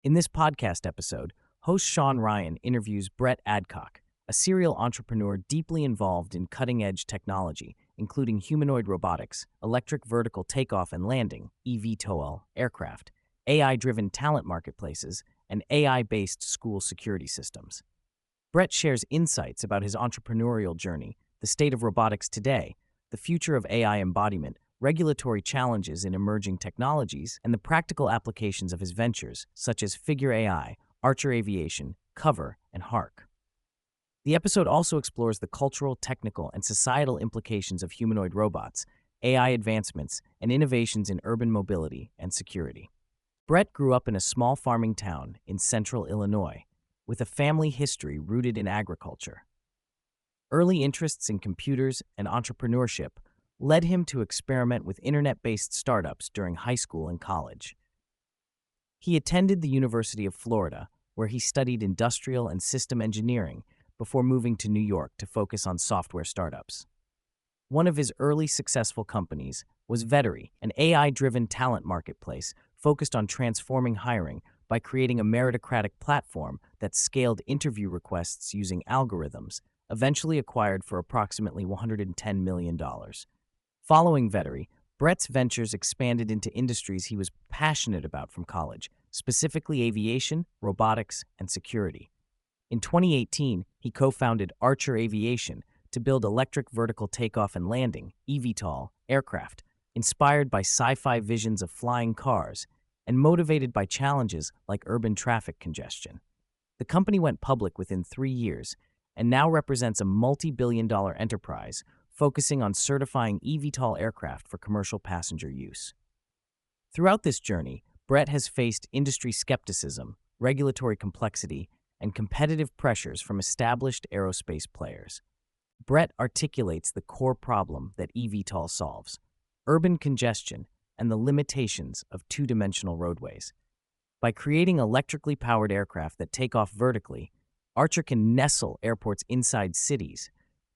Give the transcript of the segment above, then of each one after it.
In this podcast episode, host Shawn interviews Brett Adcock, a serial entrepreneur deeply involved in cutting-edge technology, including humanoid robotics, electric vertical takeoff and landing (eVTOL) aircraft, AI-driven talent marketplaces, and AI-based school security systems. Brett shares insights about his entrepreneurial journey, the state of robotics today, the future of AI embodiment, regulatory challenges in emerging technologies, and the practical applications of his ventures, such as Figure AI, Archer Aviation, Cover, and Hark. The episode also explores the cultural, technical, and societal implications of humanoid robots, AI advancements, and innovations in urban mobility and security. Brett grew up in a small farming town in central Illinois, with a family history rooted in agriculture. Early interests in computers and entrepreneurship led him to experiment with internet-based startups during high school and college. He attended the University of Florida, where he studied industrial and system engineering before moving to New York to focus on software startups. One of his early successful companies was Vettery, an AI-driven talent marketplace focused on transforming hiring by creating a meritocratic platform that scaled interview requests using algorithms, eventually acquired for approximately $110 million. Following Vettery, Brett's ventures expanded into industries he was passionate about from college, specifically aviation, robotics, and security. In 2018, he co-founded Archer Aviation to build electric vertical takeoff and landing (eVTOL) aircraft, inspired by sci-fi visions of flying cars and motivated by challenges like urban traffic congestion. The company went public within 3 years and now represents a multi-billion-dollar enterprise focusing on certifying eVTOL aircraft for commercial passenger use. Throughout this journey, Brett has faced industry skepticism, regulatory complexity, and competitive pressures from established aerospace players. Brett articulates the core problem that eVTOL solves: urban congestion and the limitations of two-dimensional roadways. By creating electrically powered aircraft that take off vertically, Archer can nestle airports inside cities,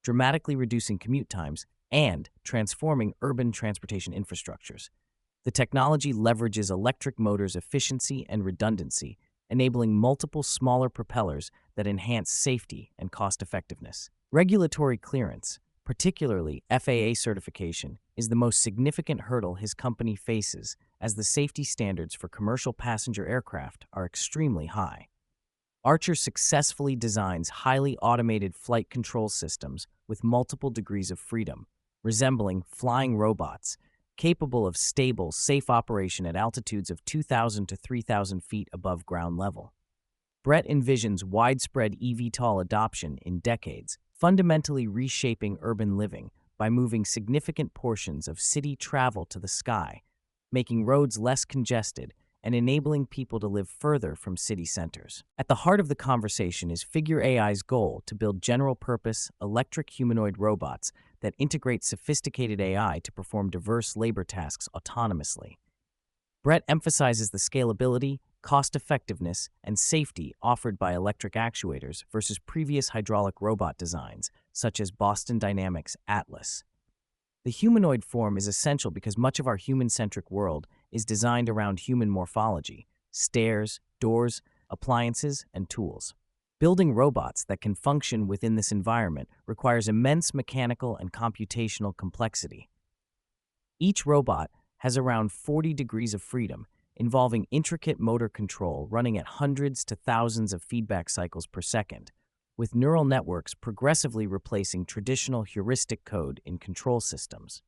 dramatically reducing commute times and transforming urban transportation infrastructures. The technology leverages electric motors' efficiency and redundancy, enabling multiple smaller propellers that enhance safety and cost-effectiveness. Regulatory clearance, particularly FAA certification, is the most significant hurdle his company faces, as the safety standards for commercial passenger aircraft are extremely high. Archer successfully designs highly automated flight control systems with multiple degrees of freedom, resembling flying robots, capable of stable, safe operation at altitudes of 2,000 to 3,000 feet above ground level. Brett envisions widespread eVTOL adoption in decades, fundamentally reshaping urban living by moving significant portions of city travel to the sky, making roads less congested and enabling people to live further from city centers. At the heart of the conversation is Figure AI's goal to build general-purpose, electric humanoid robots that integrate sophisticated AI to perform diverse labor tasks autonomously. Brett emphasizes the scalability, cost-effectiveness, and safety offered by electric actuators versus previous hydraulic robot designs, such as Boston Dynamics' Atlas. The humanoid form is essential because much of our human-centric world is designed around human morphology: stairs, doors, appliances, and tools. Building robots that can function within this environment requires immense mechanical and computational complexity. Each robot has around 40 degrees of freedom, involving intricate motor control running at hundreds to thousands of feedback cycles per second, with neural networks progressively replacing traditional heuristic code in control systems.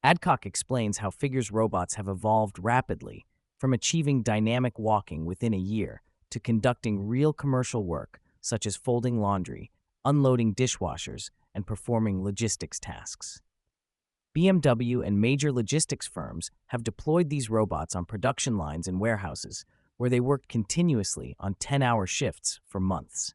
Adcock explains how Figure's robots have evolved rapidly, from achieving dynamic walking within a year to conducting real commercial work, such as folding laundry, unloading dishwashers, and performing logistics tasks. BMW and major logistics firms have deployed these robots on production lines in warehouses, where they worked continuously on 10-hour shifts for months.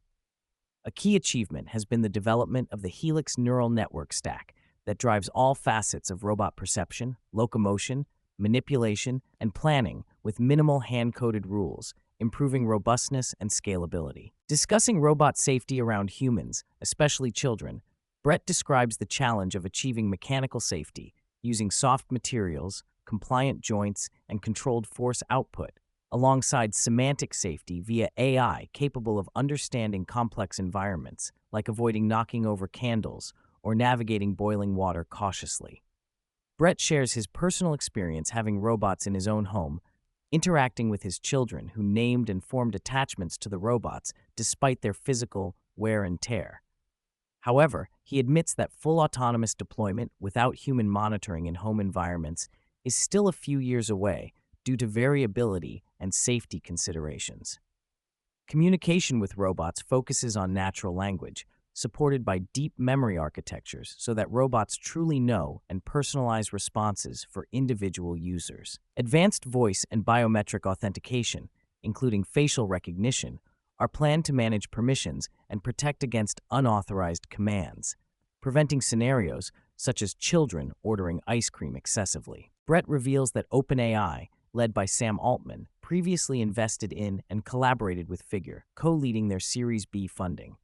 A key achievement has been the development of the Helix neural network stack that drives all facets of robot perception, locomotion, manipulation, and planning with minimal hand-coded rules, improving robustness and scalability. Discussing robot safety around humans, especially children, Brett describes the challenge of achieving mechanical safety using soft materials, compliant joints, and controlled force output, alongside semantic safety via AI capable of understanding complex environments, like avoiding knocking over candles or navigating boiling water cautiously. Brett shares his personal experience having robots in his own home, interacting with his children who named and formed attachments to the robots despite their physical wear and tear. However, he admits that full autonomous deployment without human monitoring in home environments is still a few years away due to variability and safety considerations. Communication with robots focuses on natural language, supported by deep memory architectures so that robots truly know and personalize responses for individual users. Advanced voice and biometric authentication, including facial recognition, are planned to manage permissions and protect against unauthorized commands, preventing scenarios such as children ordering ice cream excessively. Brett reveals that OpenAI, led by Sam Altman, previously invested in and collaborated with Figure, co-leading their Series B funding.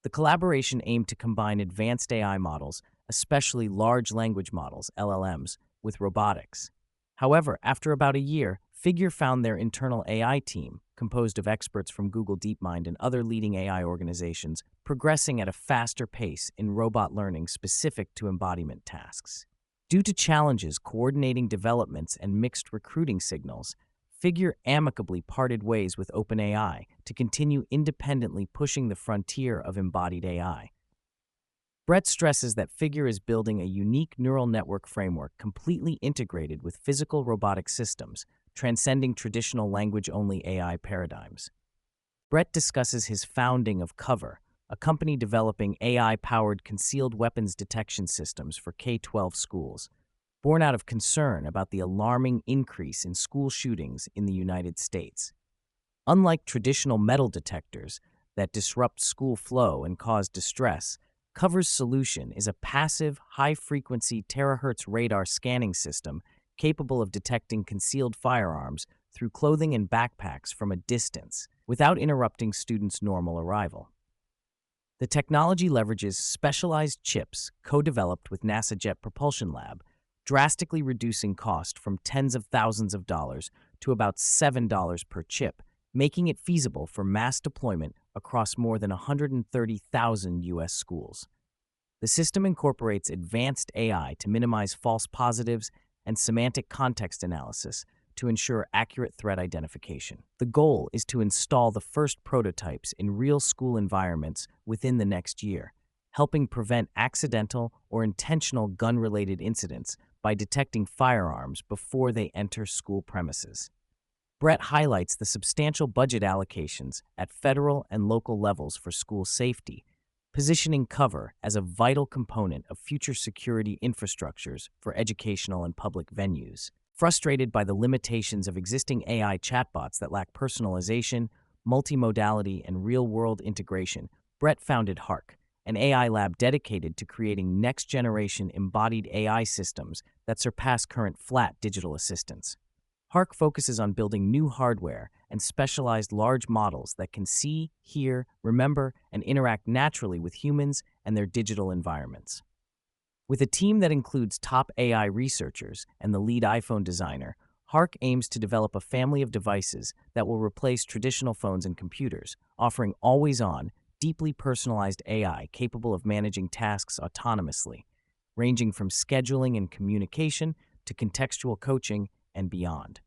The collaboration aimed to combine advanced AI models, especially large language models, LLMs, with robotics. However, after about a year, Figure found their internal AI team, composed of experts from Google DeepMind and other leading AI organizations, progressing at a faster pace in robot learning specific to embodiment tasks. Due to challenges coordinating developments and mixed recruiting signals, Figure amicably parted ways with OpenAI to continue independently pushing the frontier of embodied AI. Brett stresses that Figure is building a unique neural network framework completely integrated with physical robotic systems, transcending traditional language-only AI paradigms. Brett discusses his founding of Cover, a company developing AI-powered concealed weapons detection systems for K-12 schools, born out of concern about the alarming increase in school shootings in the United States. Unlike traditional metal detectors that disrupt school flow and cause distress, Cover's solution is a passive, high-frequency terahertz radar scanning system capable of detecting concealed firearms through clothing and backpacks from a distance without interrupting students' normal arrival. The technology leverages specialized chips co-developed with NASA Jet Propulsion Lab, drastically reducing cost from tens of thousands of dollars to about $7 per chip, making it feasible for mass deployment across more than 130,000 U.S. schools. The system incorporates advanced AI to minimize false positives and semantic context analysis to ensure accurate threat identification. The goal is to install the first prototypes in real school environments within the next year, helping prevent accidental or intentional gun-related incidents by detecting firearms before they enter school premises. Brett highlights the substantial budget allocations at federal and local levels for school safety, positioning Cover as a vital component of future security infrastructures for educational and public venues. Frustrated by the limitations of existing AI chatbots that lack personalization, multimodality, and real-world integration, Brett founded Hark, an AI lab dedicated to creating next-generation embodied AI systems that surpass current flat digital assistants. Hark focuses on building new hardware and specialized large models that can see, hear, remember, and interact naturally with humans and their digital environments. With a team that includes top AI researchers and the lead iPhone designer, Hark aims to develop a family of devices that will replace traditional phones and computers, offering always-on, deeply personalized AI capable of managing tasks autonomously, ranging from scheduling and communication to contextual coaching and beyond.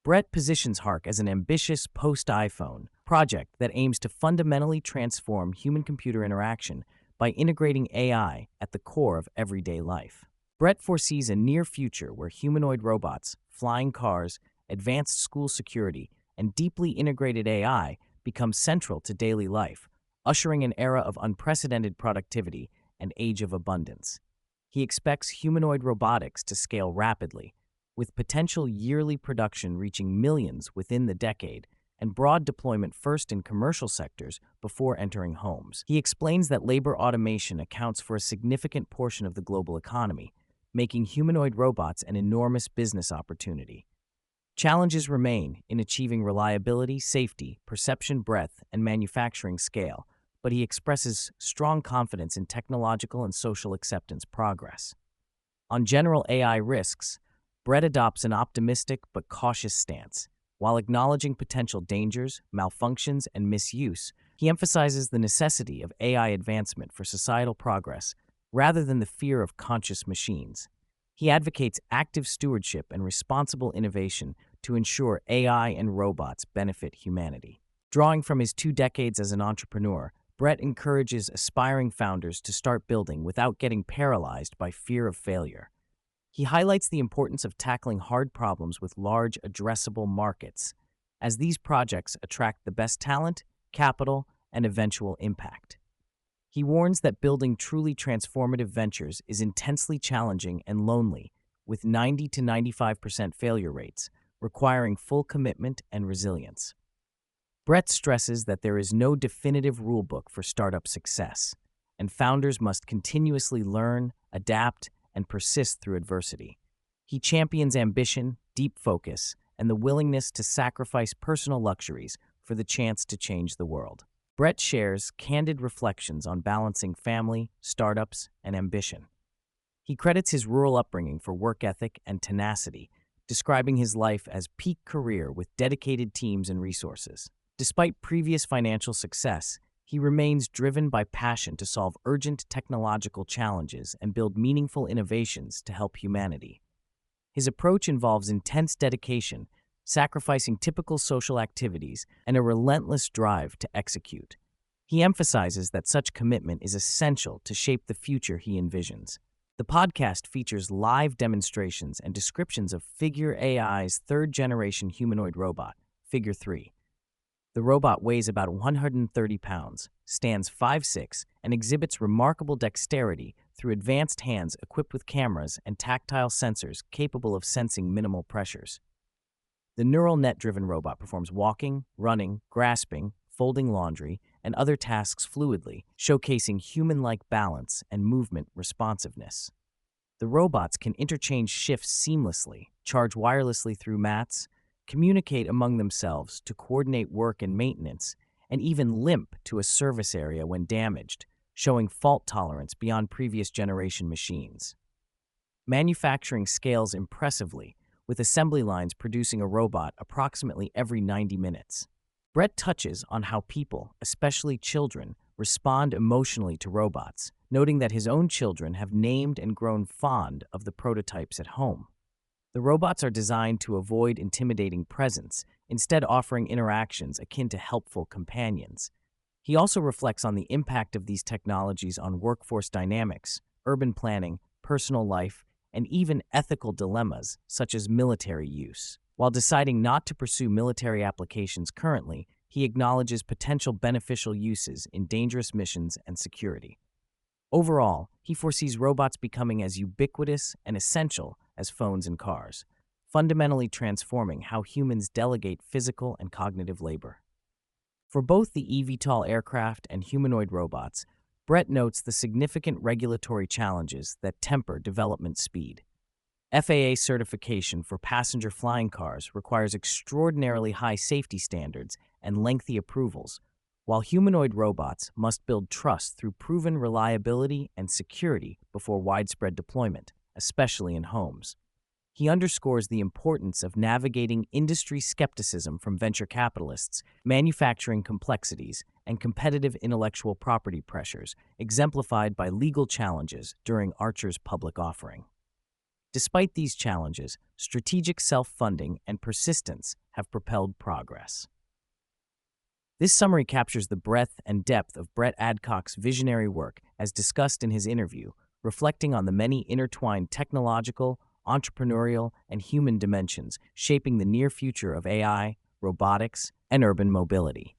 Brett positions Hark as an ambitious post-iPhone project that aims to fundamentally transform human-computer interaction by integrating AI at the core of everyday life. Brett foresees a near future where humanoid robots, flying cars, advanced school security, and deeply integrated AI become central to daily life, ushering an era of unprecedented productivity and age of abundance. He expects humanoid robotics to scale rapidly, with potential yearly production reaching millions within the decade and broad deployment first in commercial sectors before entering homes. He explains that labor automation accounts for a significant portion of the global economy, making humanoid robots an enormous business opportunity. Challenges remain in achieving reliability, safety, perception breadth, and manufacturing scale, but he expresses strong confidence in technological and social acceptance progress. On general AI risks, Brett adopts an optimistic but cautious stance, While acknowledging potential dangers, malfunctions, and misuse, he emphasizes the necessity of AI advancement for societal progress rather than the fear of conscious machines. He advocates active stewardship and responsible innovation to ensure AI and robots benefit humanity. Drawing from his 2 decades as an entrepreneur, Brett encourages aspiring founders to start building without getting paralyzed by fear of failure. He highlights the importance of tackling hard problems with large, addressable markets, as these projects attract the best talent, capital, and eventual impact. He warns that building truly transformative ventures is intensely challenging and lonely, with 90 to 95% failure rates, requiring full commitment and resilience. Brett stresses that there is no definitive rulebook for startup success, and founders must continuously learn, adapt, and persist through adversity. He champions ambition, deep focus, and the willingness to sacrifice personal luxuries for the chance to change the world. Brett shares candid reflections on balancing family, startups, and ambition. He credits his rural upbringing for work ethic and tenacity, describing his life as peak career with dedicated teams and resources. Despite previous financial success, he remains driven by passion to solve urgent technological challenges and build meaningful innovations to help humanity. His approach involves intense dedication, sacrificing typical social activities, and a relentless drive to execute. He emphasizes that such commitment is essential to shape the future he envisions. The podcast features live demonstrations and descriptions of Figure AI's third-generation humanoid robot, Figure 3. The robot weighs about 130 pounds, stands 5'6", and exhibits remarkable dexterity through advanced hands equipped with cameras and tactile sensors capable of sensing minimal pressures. The neural net-driven robot performs walking, running, grasping, folding laundry, and other tasks fluidly, showcasing human-like balance and movement responsiveness. The robots can interchange shifts seamlessly, charge wirelessly through mats, communicate among themselves to coordinate work and maintenance, and even limp to a service area when damaged, showing fault tolerance beyond previous generation machines. Manufacturing scales impressively, with assembly lines producing a robot approximately every 90 minutes. Brett touches on how people, especially children, respond emotionally to robots, noting that his own children have named and grown fond of the prototypes at home. The robots are designed to avoid intimidating presence, instead offering interactions akin to helpful companions. He also reflects on the impact of these technologies on workforce dynamics, urban planning, personal life, and even ethical dilemmas such as military use. While deciding not to pursue military applications currently, he acknowledges potential beneficial uses in dangerous missions and security. Overall, he foresees robots becoming as ubiquitous and essential as phones and cars, fundamentally transforming how humans delegate physical and cognitive labor. For both the eVTOL aircraft and humanoid robots, Brett notes the significant regulatory challenges that temper development speed. FAA certification for passenger flying cars requires extraordinarily high safety standards and lengthy approvals, while humanoid robots must build trust through proven reliability and security before widespread deployment, especially in homes. He underscores the importance of navigating industry skepticism from venture capitalists, manufacturing complexities, and competitive intellectual property pressures, exemplified by legal challenges during Archer's public offering. Despite these challenges, strategic self-funding and persistence have propelled progress. This summary captures the breadth and depth of Brett Adcock's visionary work as discussed in his interview, reflecting on the many intertwined technological, entrepreneurial, and human dimensions shaping the near future of AI, robotics, and urban mobility.